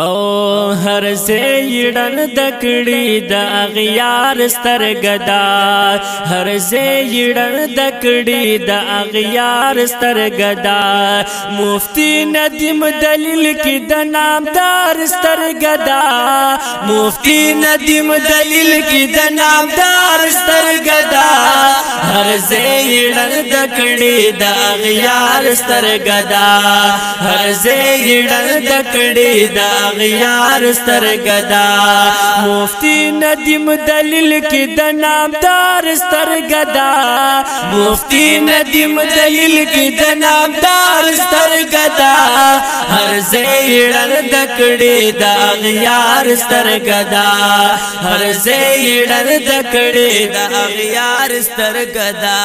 او هر زیړن دکړی د اغیار سترګدا هر زیړن دکړی د اغیار سترګدا مفتی ندیم دلیل کی د نامدار سترګدا مفتی ندیم دلیل کی د نامدار سترګدا هر زیړن دکړی د اغیار سترګدا هر زیړن دکړی د اغیار سترګدا مفتی ندیم دلیل کی د نامدار سترګدا مفتی ندیم دلیل کی د نامدار سترګدا هر زیړن دکړی د اغیار سترګدا هر زیړن دکړی د اغیار سترګدا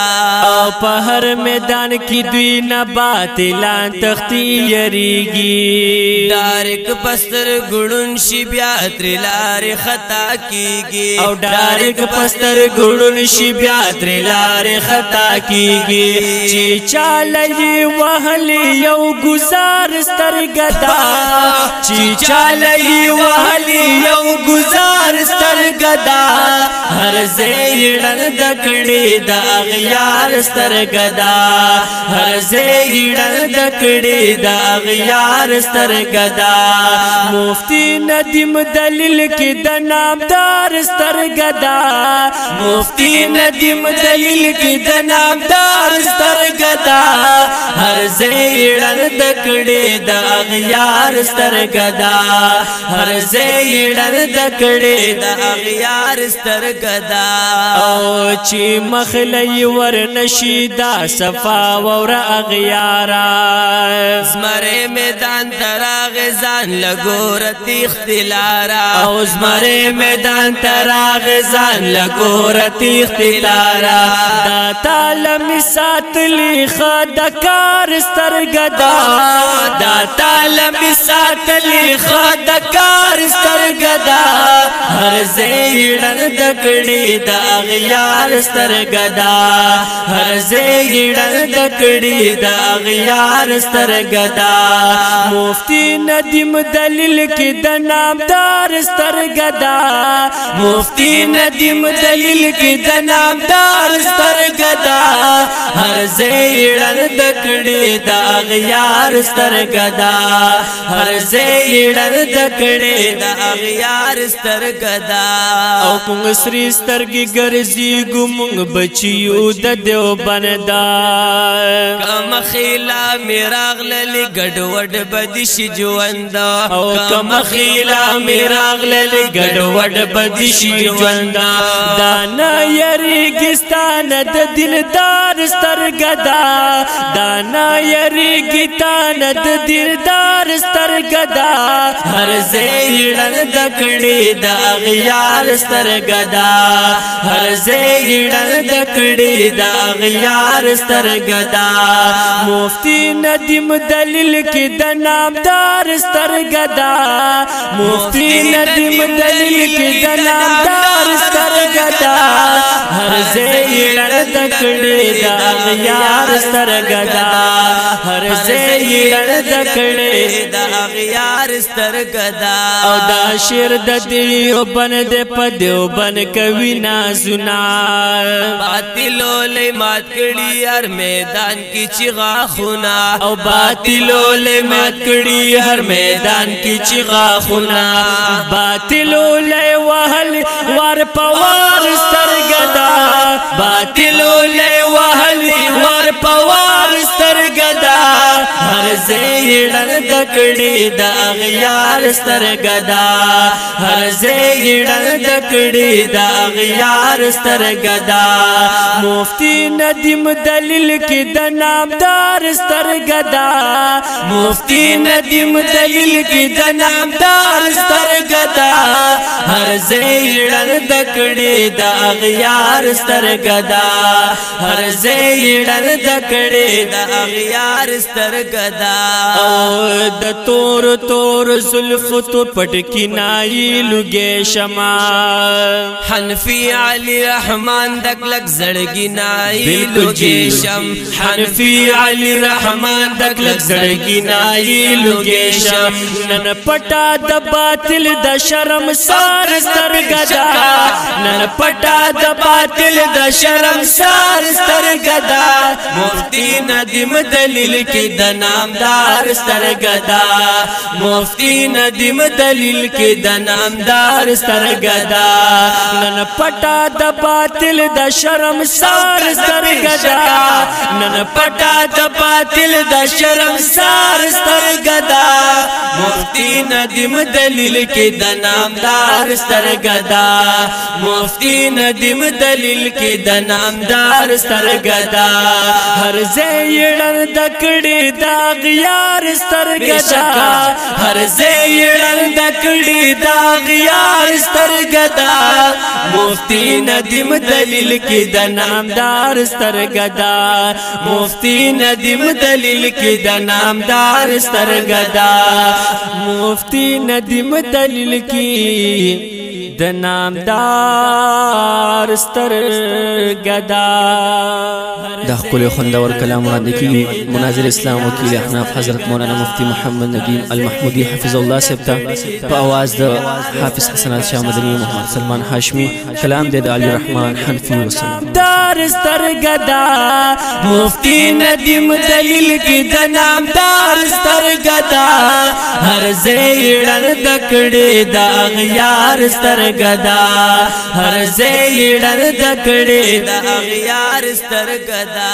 او په هر میدان کی دوی نه باطلان تختی یریږي ډارک پستر ګړون شي بیا تر لار خطا کیږي او ډارک پستر ګړون شي بیا تر لار خطا کیږي چې چالي وهلي یو گزار سترګدا چې چالي وهلي یو گزار سترګدا هر زیړن دکړی د اغیار سترګدا هر زیړن دکړی د اغیار سترګدا مفتی ندیم دلیل کی د نامدار سترګدا مفتی ندیم دلیل کی د نامدار سترګدا هر زیړن دکړی د اغیار سترګدا هر زیړن دکړی د اغیار سترګدا او چې مخلی ورنشي دا صفا ور اغیارا زمره میدان تراغ ځان لګور تختلارا او زمره میدان تراغ ځان لګور تختلارا دا تعالی ساتلی خدکار سترګدا دا تعالی ساتلی خدکار سترګدا هر زیړن دکړی د اغیار سترګدا هر زیړن دکړی د اغیار سترګدا مفتی ندیم دلیل کی د نامدار سترګدا مفتی ندیم دلیل کی د نامدار سترګدا هر زیړن دکړی د اغیار سترګدا هر زیړن دکړی د اغیار سترګدا او کوم سری سترګي ګرځي ګمنګ بچیو د دیوبند کم خیلا میراغل ګډوډ بدش ژوند او کم خیلا میراغل ګډوډ بدش ژوند دا نه یریګستان د دلدار سترګدا دا نه یریګستان د دلدار سترګدا هر زیړن دکړی د اغیار سترګدا هر زیړن دکړی د اغیار سترګدا مفتی ندیم دلیل کی د نامدار سترګدا مفتی ندیم دلیل کی د نامدار سترګدا هر زیړن دکړی د اغیار سترګدا هر زیړن دکړی د اغیار سترګدا او دا شیر د دیوبند په دیوبند کوي نازونه باطلو له مات کړي هر میدان کی چغا خونا او باطلو له مات کړي هر میدان کی چغا خونا باطلو له وهل ور پوار سترګدا باطلو له وهل ور پوار سترګدا هر زیړن دکړی د اغیار سترګدا هر زیړن دکړی د اغیار سترګدا مفتی ندیم دلیل کی د نامدار سترګدا مفتی ندیم دلیل کی د نامدار سترګدا هر زیړن دکړی د اغیار سترګدا هر زیړن دکړی د اغیار سترګدا او د تور تور زلف تو پټکی نای لګې شما حنفی علی رحمان دکلک زړګی نای لګې شم حنفی علی رحمان دکلک زړګی نای لګې شم نن پټا د باطل د شرم سار سترګدا نن پټا د باطل د شرم سار سترګدا مفتی ندیم دلیل کې د نامدار سترګدا مفتی ندیم دلیل کې د نامدار سترګدا نن پټا د باطل د شرم سار سترګدا نن پټا د باطل د شرم سار سترګدا مفتی ندیم دلیل کې د نامدار سترګدا مفتی ندیم دلیل کې د نامدار سترګدا هر زیړن د کړي دا غیار سترګدا هر زیړن د کړي دا غیار سترګدا مفتی ندیم دلیل کې د نامدار سترګدا مفتی ندیم دلیل کې د نامدار سترګدا مفتی ندیم دلیل کې د نامدار سترګدا دا خپل خوندور کلام وړاندې کیږي مناظر اسلام وکیل احناف حضرت مولانا مفتی محمد ندیم المحمودی حفظ الله صاحب ته په आवाज د حافظ حسن شاه مدنی محمد سلمان هاشمی کلام د علي رحمان حنفی وسلم دار سترګدا مفتی ندیم دلیل کې د نامدار سترګدا هر زیړن د کړي دا غیار سترګدا هر زیړن د کړي دا غیار سترګدا